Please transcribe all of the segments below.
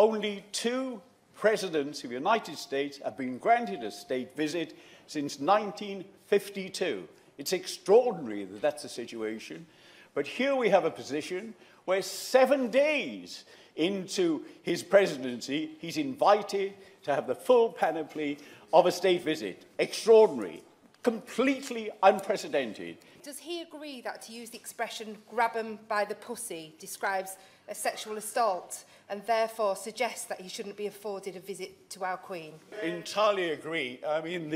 only 2 presidents of the United States have been granted a state visit since 1952. It's extraordinary that that's the situation. But here we have a position where 7 days into his presidency, he's invited to have the full panoply of a state visit. Extraordinary, completely unprecedented. Does he agree that to use the expression "grab 'em by the pussy" describes a sexual assault and therefore suggests that he shouldn't be afforded a visit to our Queen? Entirely agree. I mean,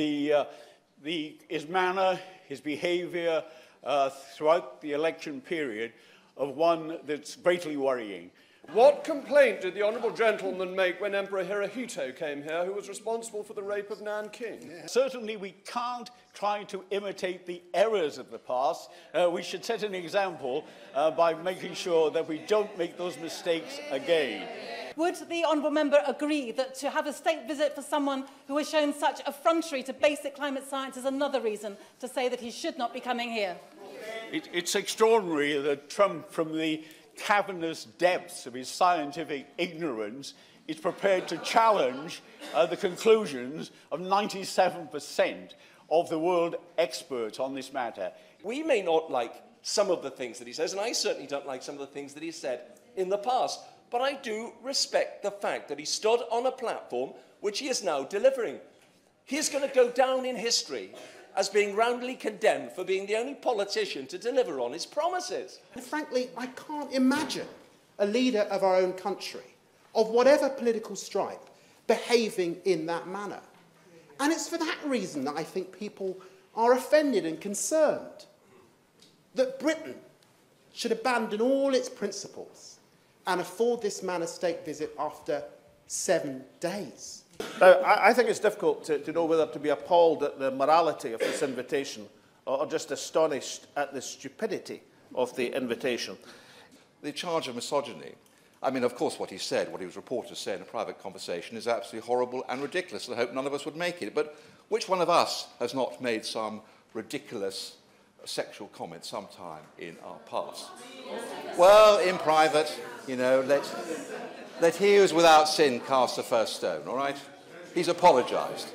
his manner, his behaviour throughout the election period of one that's greatly worrying. What complaint did the honourable gentleman make when Emperor Hirohito came here, who was responsible for the rape of Nanking? Certainly we can't try to imitate the errors of the past. We should set an example by making sure that we don't make those mistakes again. Would the honourable member agree that to have a state visit for someone who has shown such effrontery to basic climate science is another reason to say that he should not be coming here? It's extraordinary that Trump, from the cavernous depths of his scientific ignorance, is prepared to challenge the conclusions of 97% of the world experts on this matter. We may not like some of the things that he says, and I certainly don't like some of the things that he said in the past, but I do respect the fact that he stood on a platform which he is now delivering. He is going to go down in history as being roundly condemned for being the only politician to deliver on his promises. And frankly, I can't imagine a leader of our own country, of whatever political stripe, behaving in that manner. And it's for that reason that I think people are offended and concerned that Britain should abandon all its principles and afford this man a state visit after 7 days. Now, I think it's difficult to know whether to be appalled at the morality of this invitation or just astonished at the stupidity of the invitation. The charge of misogyny, I mean, of course, what he said, what he was reported to say in a private conversation is absolutely horrible and ridiculous, and I hope none of us would make it. But which one of us has not made some ridiculous sexual comment sometime in our past? Well, in private, you know, let he who is without sin cast the first stone, all right? He's apologised.